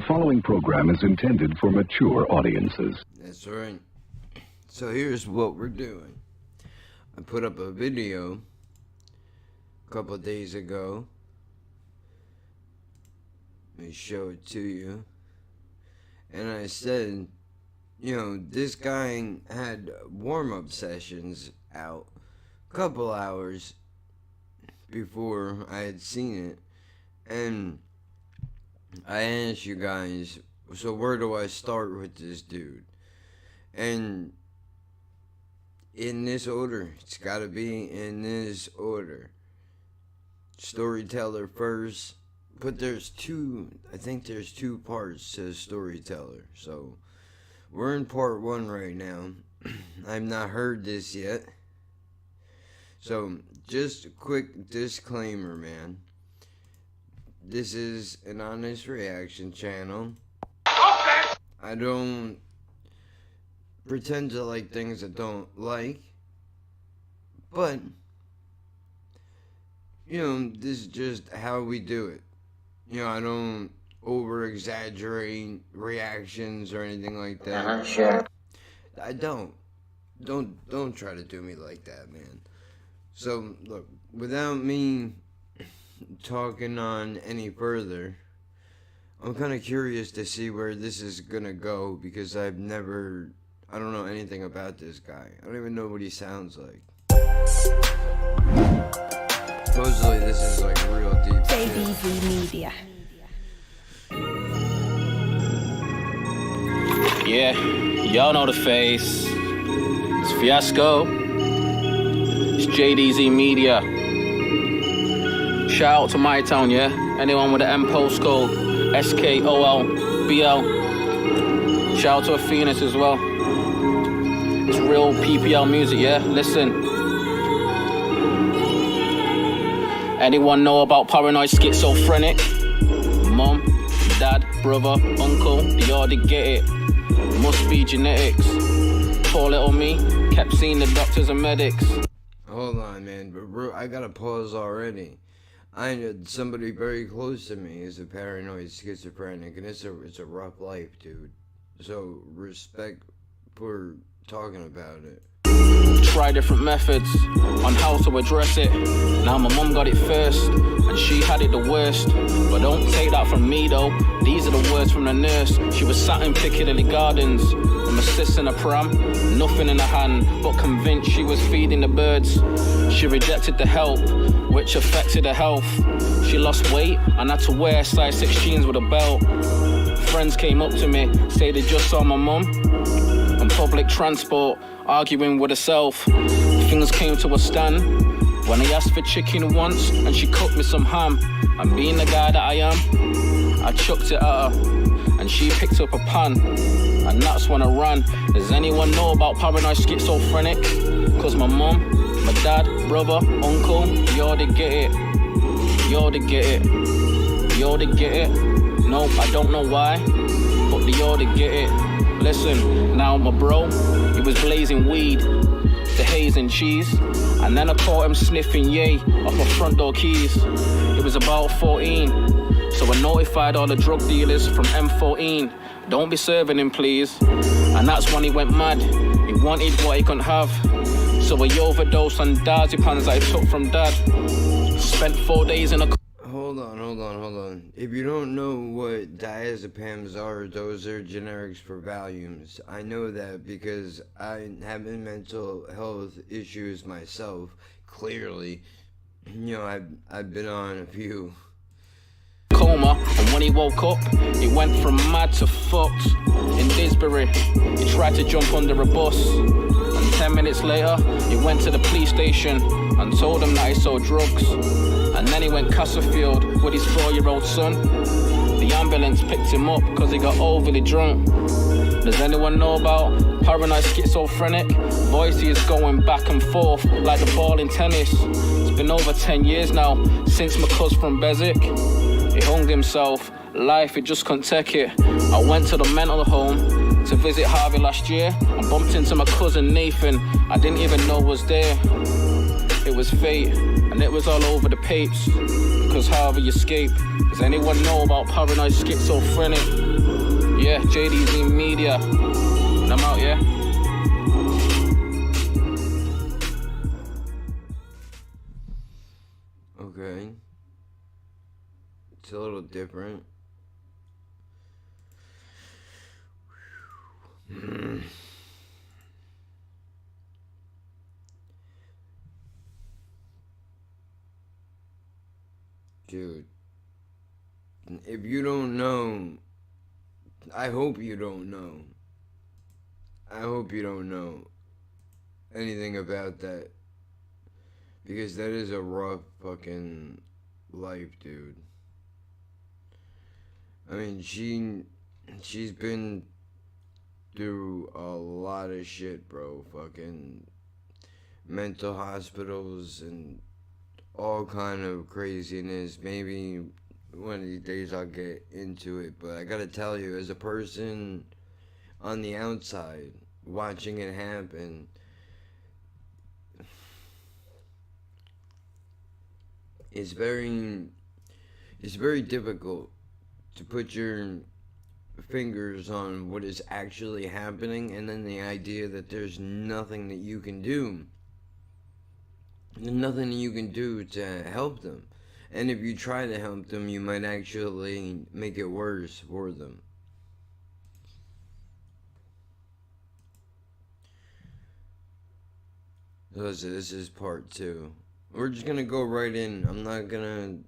The following program is intended for mature audiences. That's right. So here's what we're doing. I put up a video a couple of days ago. Let me show it to you. And I said, you know, this guy had warm-up sessions out a couple hours before I had seen it. And I asked you guys, so where do I start with this dude? And in this order, it's got to be in this order. Storyteller first, but I think there's two parts to storyteller. So we're in part one right now. I've not heard this yet. So just a quick disclaimer, man. This is an honest reaction channel. Okay. I don't pretend to like things I don't like. But, you know, this is just how we do it. You know, I don't over-exaggerate reactions or anything like that. Sure. I don't. Don't try to do me like that, man. So, look, without me talking on any further, I'm kind of curious to see where this is gonna go, because I don't know anything about this guy. I don't even know what he sounds like. Supposedly this is like real deep JDZ Media. Yeah, y'all know the face. It's Fiasco. It's JDZ Media. Shout out to my town, yeah? Anyone with the M postcode, SKOLBL. Shout out to Phoenix as well. It's real PPL music, yeah? Listen. Anyone know about paranoid schizophrenic? Mom, dad, brother, uncle, they already get it. Must be genetics. Poor little me, kept seeing the doctors and medics. Hold on, man, but bro, I gotta pause already. I know somebody very close to me is a paranoid schizophrenic, and it's a rough life, dude. So respect for talking about it. Try different methods on how to address it. Now my mum got it first, and she had it the worst. But don't take that from me though, these are the words from the nurse. She was sat in Piccadilly Gardens with my sis in a pram, nothing in her hand, but convinced she was feeding the birds. She rejected the help, which affected her health. She lost weight and had to wear size 6 jeans with a belt. Friends came up to me, say they just saw my mum on public transport, arguing with herself. Things came to a stand when I asked for chicken once and she cooked me some ham. And being the guy that I am, I chucked it at her and she picked up a pan. And that's when I ran. Does anyone know about paranoid schizophrenic? Cause my mum, my dad, brother, uncle, you already get it. You already get it. You already get it. Nope, I don't know why, but they already get it. Listen, now my bro, he was blazing weed, the haze and cheese, and then I caught him sniffing yay off my front door keys. It was about 14, so I notified all the drug dealers from M14, don't be serving him please. And that's when he went mad, he wanted what he couldn't have, so I overdosed on diazepams I took from dad. Spent 4 days in a... Hold on. If you don't know what diazepams are, those are generics for Valiums. I know that because I have mental health issues myself, clearly. You know, I've been on a few. Coma, and when he woke up, he went from mad to fucked. In Disbury, he tried to jump under a bus, and 10 minutes later, he went to the police station and told them that he sold drugs. And then he went Castlefield with his 4-year-old son. The ambulance picked him up because he got overly drunk. Does anyone know about paranoid schizophrenic? Voice is going back and forth like the ball in tennis. It's been over 10 years now since my cuz from Beswick. He hung himself, life, he just couldn't take it. I went to the mental home to visit Harvey last year. I bumped into my cousin Nathan, I didn't even know was there. It was fate, and it was all over the papes, because Harvey escaped. Does anyone know about paranoid schizophrenic? Yeah, JDZ Media. And I'm out, yeah? Okay. It's a little different. Dude, if you don't know, I hope you don't know. I hope you don't know anything about that. Because that is a rough fucking life, dude. I mean, she's been through a lot of shit, bro. Fucking mental hospitals and all kind of craziness. Maybe one of these days I'll get into it, but I gotta tell you, as a person on the outside watching it happen, it's very difficult to put your fingers on what is actually happening, and then the idea that there's nothing that you can do. There's nothing you can do to help them. And if you try to help them, you might actually make it worse for them. So this is part 2. We're just gonna go right in. I'm not gonna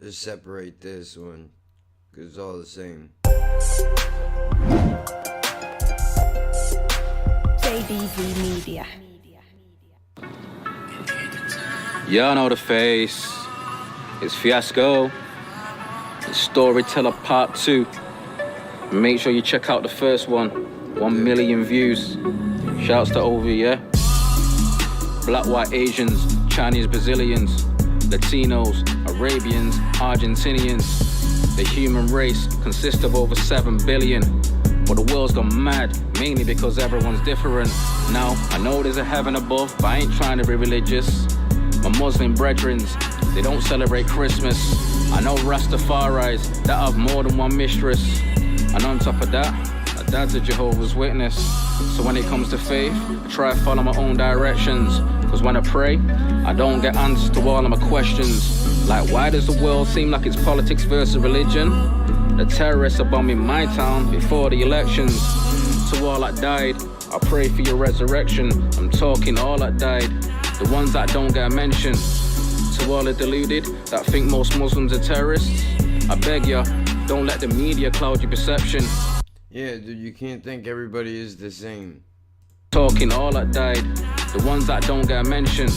separate this one, because it's all the same. JDZ Media. Y'all know the face. It's Fiasco. It's Storyteller Part 2. Make sure you check out the first one. 1 million views. Shouts to OV, yeah? Black, white, Asians, Chinese, Brazilians, Latinos, Arabians, Argentinians. The human race consists of over 7 billion. But the world's gone mad, mainly because everyone's different. Now, I know there's a heaven above, but I ain't trying to be religious. My Muslim brethrens, they don't celebrate Christmas. I know Rastafaris that have more than one mistress. And on top of that, my dad's a Jehovah's Witness. So when it comes to faith, I try to follow my own directions. Cause when I pray, I don't get answers to all of my questions. Like, why does the world seem like it's politics versus religion? The terrorists are bombing my town before the elections. To all that died, I pray for your resurrection. I'm talking all that died, the ones that don't get mentioned. To all the deluded that think most Muslims are terrorists, I beg ya, don't let the media cloud your perception. Yeah, dude, you can't think everybody is the same. Talking all that died, the ones that don't get mentioned.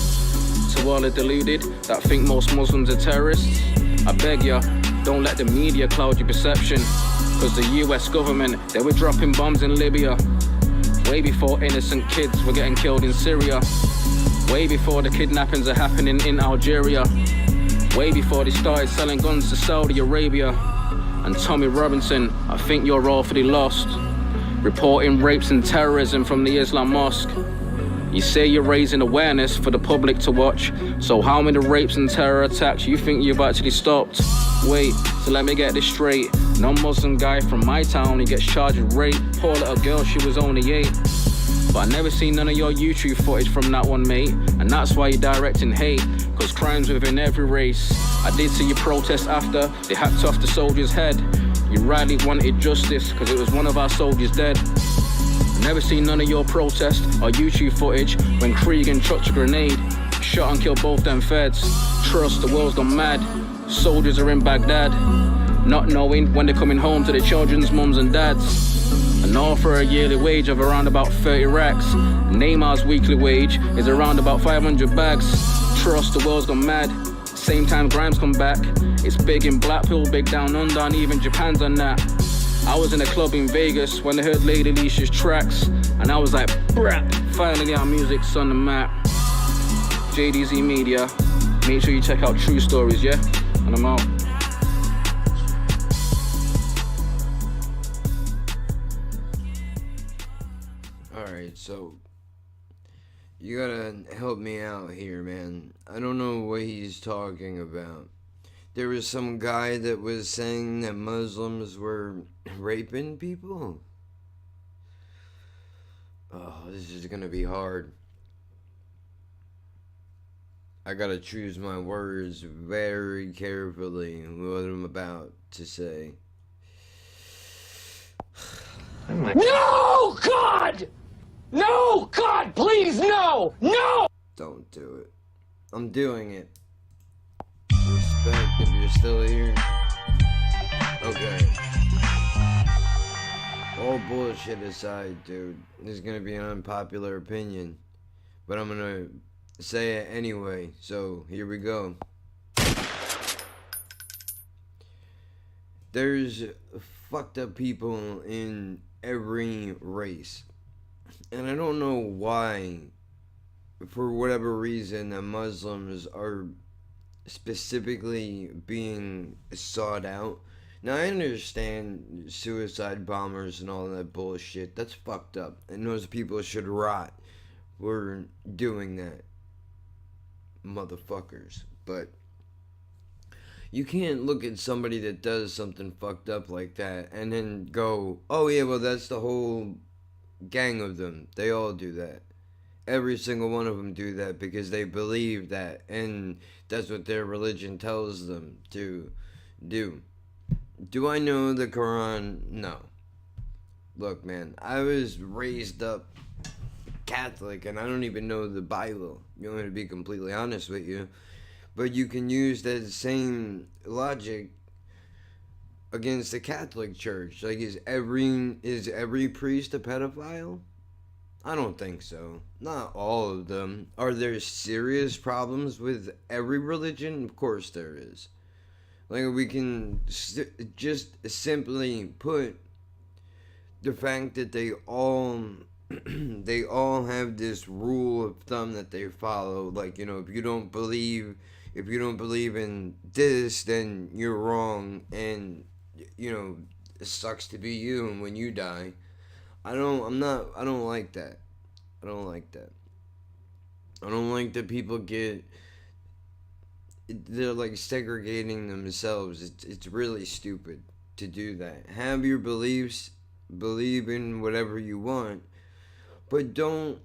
To all the deluded that think most Muslims are terrorists, I beg ya, don't let the media cloud your perception. Cause the US government, they were dropping bombs in Libya. Way before innocent kids were getting killed in Syria. Way before the kidnappings are happening in Algeria. Way before they started selling guns to Saudi Arabia. And Tommy Robinson, I think you're awfully lost. Reporting rapes and terrorism from the Islam Mosque. You say you're raising awareness for the public to watch. So how many rapes and terror attacks you think you've actually stopped? Wait, so let me get this straight. No Muslim guy from my town, he gets charged with rape. Poor little girl, she was only 8. But I never seen none of your YouTube footage from that one, mate. And that's why you're directing hate, cause crimes within every race. I did see you protest after they hacked off the soldier's head. You rightly wanted justice, cause it was one of our soldiers dead. Never seen none of your protest or YouTube footage when Cregan chucked a grenade, shot and killed both them feds. Trust, the world's gone mad. Soldiers are in Baghdad, not knowing when they're coming home to their children's mums and dads. And all for a yearly wage of around about 30 racks. Neymar's weekly wage is around about 500 bags. Trust, the world's gone mad. Same time Grimes come back. It's big in Blackpool, big down under, and even Japan's on that. I was in a club in Vegas when I heard Lady Alicia's tracks, and I was like, brap, finally our music's on the map. JDZ Media, make sure you check out True Stories, yeah? And I'm out. Alright, so you gotta help me out here, man. I don't know what he's talking about. There was some guy that was saying that Muslims were raping people. Oh, this is gonna be hard. I gotta choose my words very carefully, what I'm about to say. No, God! No, God, please, no! No! Don't do it. I'm doing it. Respect if you're still here. Okay. All bullshit aside, dude. This is gonna be an unpopular opinion. But I'm gonna say it anyway. So, here we go. There's fucked up people in every race. And I don't know why, for whatever reason, that Muslims are specifically being sought out. Now, I understand suicide bombers and all that bullshit. That's fucked up. And those people should rot for doing that. Motherfuckers. But you can't look at somebody that does something fucked up like that and then go, oh yeah, well that's the whole gang of them. They all do that. Every single one of them do that because they believe that, and that's what their religion tells them to do. Do I know the Quran? No. Look, man, I was raised up Catholic, and I don't even know the Bible. You want me to be completely honest with you? But you can use that same logic against the Catholic Church. Like, is every priest a pedophile? I don't think so. Not all of them. Are there serious problems with every religion? Of course there is. Like, we can just simply put the fact that they all they all have this rule of thumb that they follow. Like, you know, if you don't believe in this, then you're wrong, and you know, it sucks to be you, and when you die, I don't like that. I don't like that. I don't like that people they're like segregating themselves. It's really stupid to do that. Have your beliefs, believe in whatever you want, but don't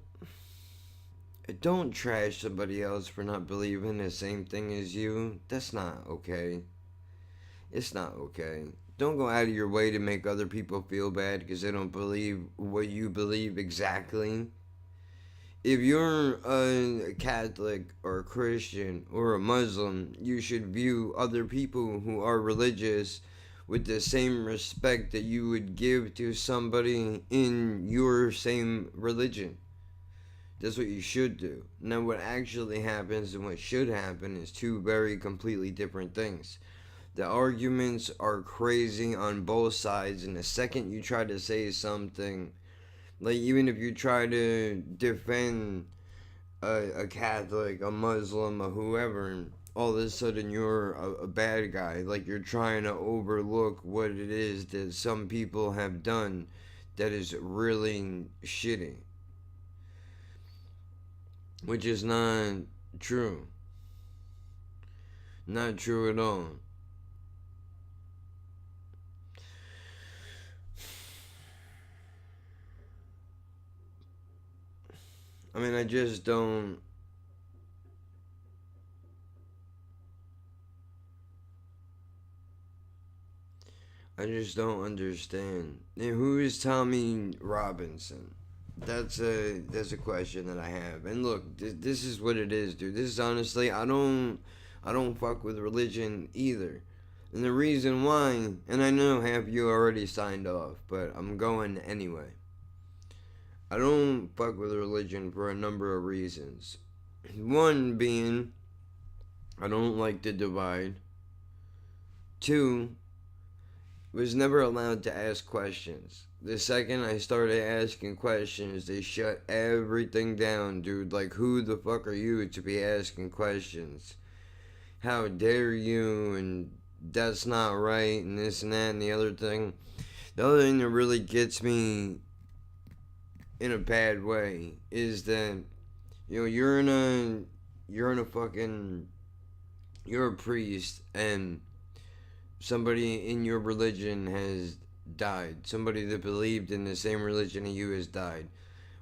trash somebody else for not believing the same thing as you. That's not okay. It's not okay. Don't go out of your way to make other people feel bad because they don't believe what you believe exactly. If you're a Catholic or a Christian or a Muslim, you should view other people who are religious with the same respect that you would give to somebody in your same religion. That's what you should do. Now, what actually happens and what should happen is two very completely different things. The arguments are crazy on both sides, and the second you try to say something, like even if you try to defend a Catholic, a Muslim, or whoever, all of a sudden you're a bad guy. Like you're trying to overlook what it is that some people have done that is really shitty. Which is not true. Not true at all. I mean, I just don't understand. And who is Tommy Robinson? That's a question that I have. And look, this is what it is, dude. This is honestly, I don't fuck with religion either. And the reason why, and I know half you already signed off, but I'm going anyway. I don't fuck with religion for a number of reasons. One being, I don't like the divide. Two, was never allowed to ask questions. The second I started asking questions, they shut everything down, dude. Like, who the fuck are you to be asking questions? How dare you, and that's not right, and this and that and the other thing. The other thing that really gets me in a bad way is that, you know, you're a priest, and somebody in your religion has died. Somebody that believed in the same religion as you has died.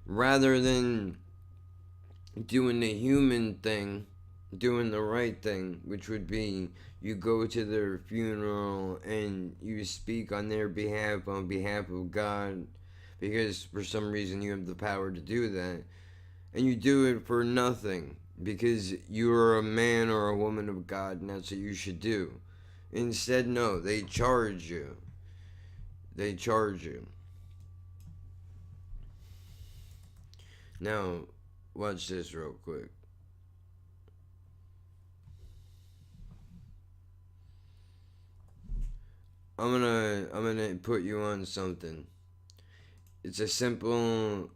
rather than doing the human thing, doing the right thing, which would be you go to their funeral and you speak on their behalf, on behalf of God, because for some reason you have the power to do that, and you do it for nothing because you are a man or a woman of God and that's what you should do. Instead, no, they charge you. They charge you. Now, watch this real quick. I'm gonna put you on something. It's a simple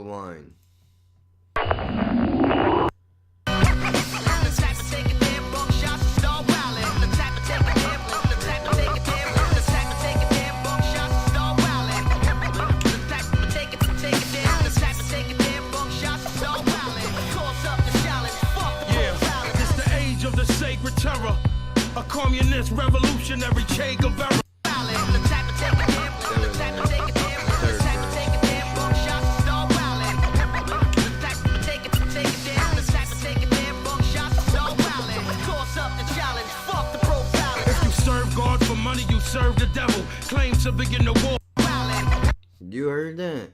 line. Terror, a communist revolutionary Che Guevara. If you serve God for money, you serve the devil. Claim to begin the war. You heard that?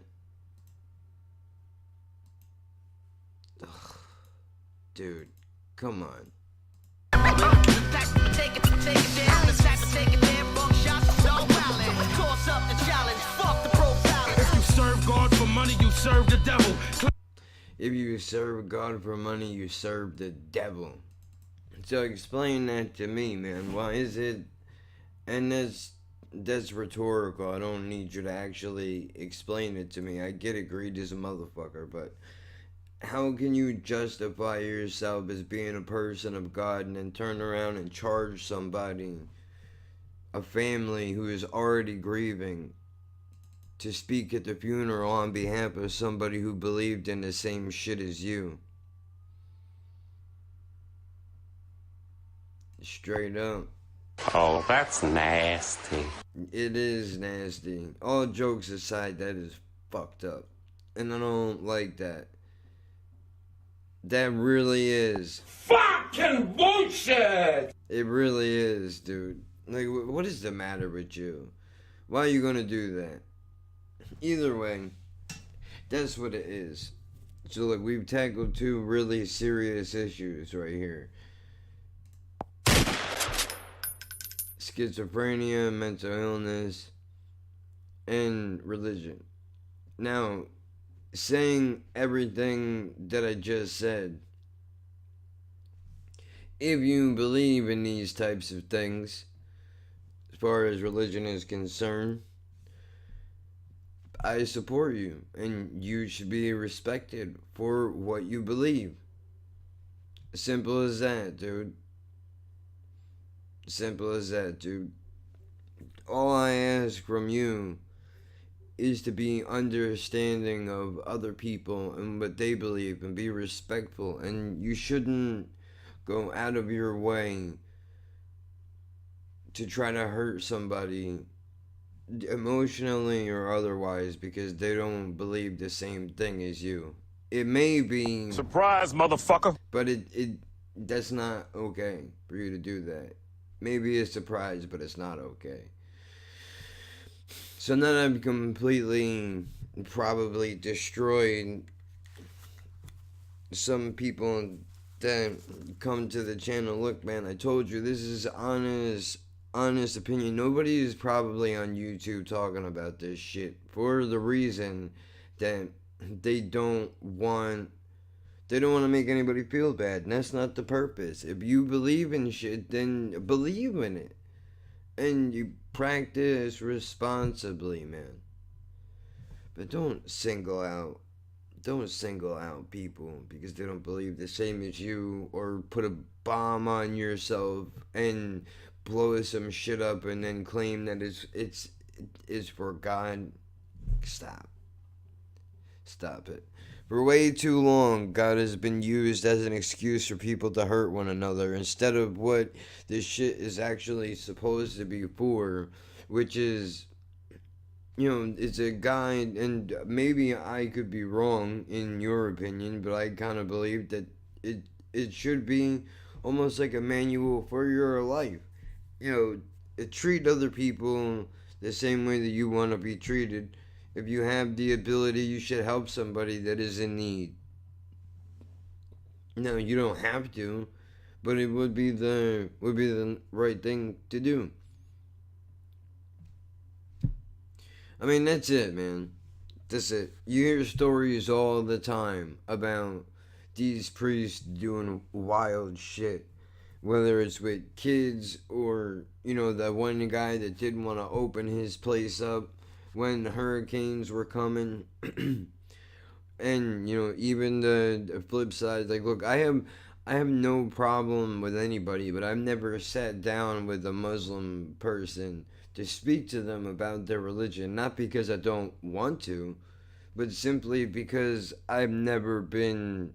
Ugh. Dude, come on. If you serve God for money, you serve the devil. If you serve God for money, you serve the devil. So explain that to me, man. Why is it? And that's rhetorical. I don't need you to actually explain it to me. I get it, greed is a motherfucker, but how can you justify yourself as being a person of God and then turn around and charge somebody, a family who is already grieving, to speak at the funeral on behalf of somebody who believed in the same shit as you? Straight up. Oh, that's nasty. It is nasty. All jokes aside, that is fucked up. And I don't like that. That really is Fucking bullshit! It really is, dude. Like, what is the matter with you? Why are you gonna do that? Either way, that's what it is. So, look, we've tackled two really serious issues right here. Schizophrenia, mental illness, and religion. Now, saying everything that I just said, if you believe in these types of things, as far as religion is concerned, I support you, and you should be respected for what you believe. Simple as that, dude. Simple as that, dude. All I ask from you is to be understanding of other people and what they believe and be respectful, and you shouldn't go out of your way to try to hurt somebody emotionally or otherwise because they don't believe the same thing as you. It may be Surprise, motherfucker. but that's not okay for you to do that. Maybe a surprise, but it's not okay. So now I've completely probably destroyed some people that come to the channel. Look, man, I told you this is honest opinion. Nobody is probably on YouTube talking about this shit for the reason that they don't want to make anybody feel bad, and that's not the purpose. If you believe in shit, then believe in it. And you practice responsibly, man. But don't single out people because they don't believe the same as you, or put a bomb on yourself and blow some shit up and then claim that it's for God. Stop it. For way too long, God has been used as an excuse for people to hurt one another instead of what this shit is actually supposed to be for, which is it's a guide, and maybe I could be wrong in your opinion, but I kind of believe that it should be almost like a manual for your life. Treat other people the same way that you want to be treated. If you have the ability, you should help somebody that is in need. No, you don't have to, but it would be the right thing to do. I mean, that's it, man. That's it. You hear stories all the time about these priests doing wild shit. Whether it's with kids or, that one guy that didn't want to open his place up when hurricanes were coming. And, even the flip side, like, look, I have no problem with anybody, but I've never sat down with a Muslim person to speak to them about their religion, not because I don't want to, but simply because I've never been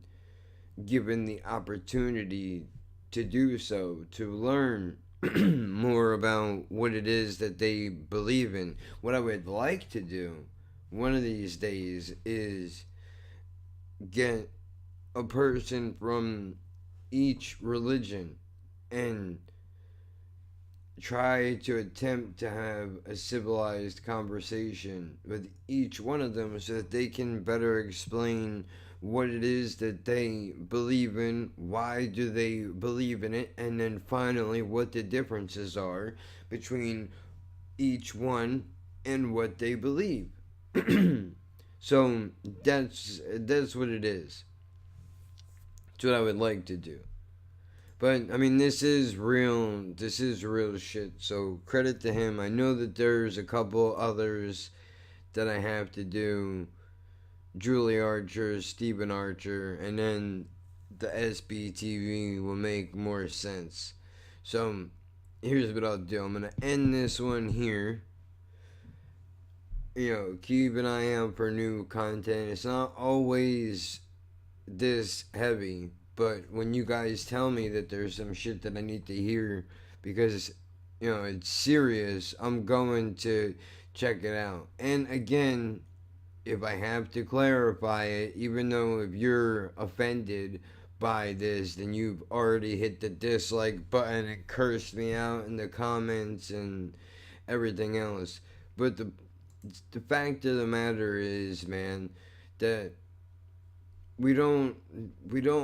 given the opportunity to do so, to learn more about what it is that they believe in. What I would like to do one of these days is get a person from each religion and try to attempt to have a civilized conversation with each one of them so that they can better explain what it is that they believe in, why do they believe in it, and then finally what the differences are between each one and what they believe. So that's what it is. That's what I would like to do. But I mean, this is real shit, so credit to him. I know that there's a couple others that I have to do. Julie Archer, Stephen Archer, and then the SBTV will make more sense. So here's what I'll do. I'm gonna end this one here. Keep an eye out for new content. It's not always this heavy, but when you guys tell me that there's some shit that I need to hear because it's serious, I'm going to check it out. And again, if I have to clarify it, even though if you're offended by this, then you've already hit the dislike button and cursed me out in the comments and everything else. But the fact of the matter is, man, that we don't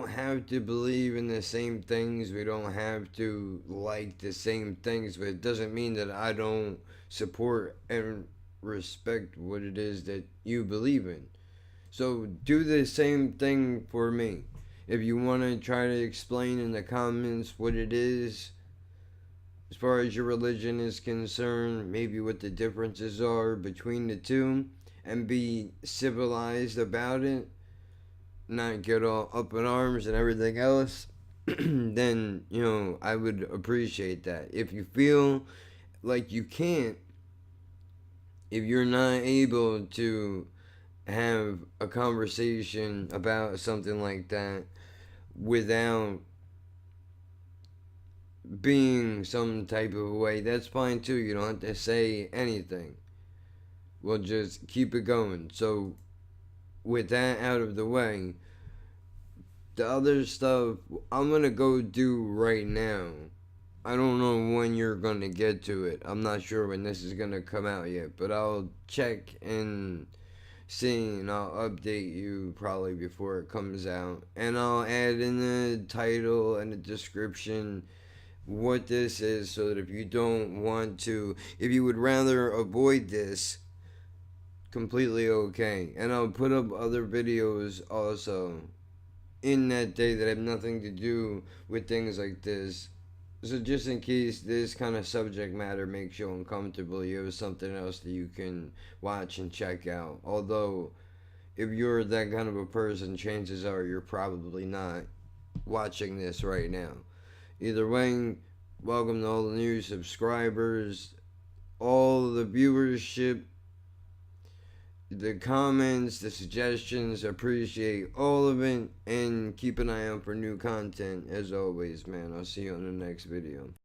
have to believe in the same things. We don't have to like the same things, but it doesn't mean that I don't support and respect what it is that you believe in. So do the same thing for me. If you want to try to explain in the comments what it is as far as your religion is concerned, maybe what the differences are between the two, and be civilized about it, not get all up in arms and everything else, then I would appreciate that. If you feel like you can't, if you're not able to have a conversation about something like that without being some type of way, that's fine too. You don't have to say anything. We'll just keep it going. So with that out of the way, the other stuff I'm gonna go do right now. I don't know when you're going to get to it. I'm not sure when this is going to come out yet. But I'll check and see, and I'll update you probably before it comes out. And I'll add in the title and the description what this is, so that if you don't want to, if you would rather avoid this, completely okay. And I'll put up other videos also in that day that have nothing to do with things like this. So just in case this kind of subject matter makes you uncomfortable, you have something else that you can watch and check out. Although, if you're that kind of a person, chances are you're probably not watching this right now. Either way, welcome to all the new subscribers, all the viewership, the comments, the suggestions. Appreciate all of it, and keep an eye out for new content as always, man. I'll see you on the next video.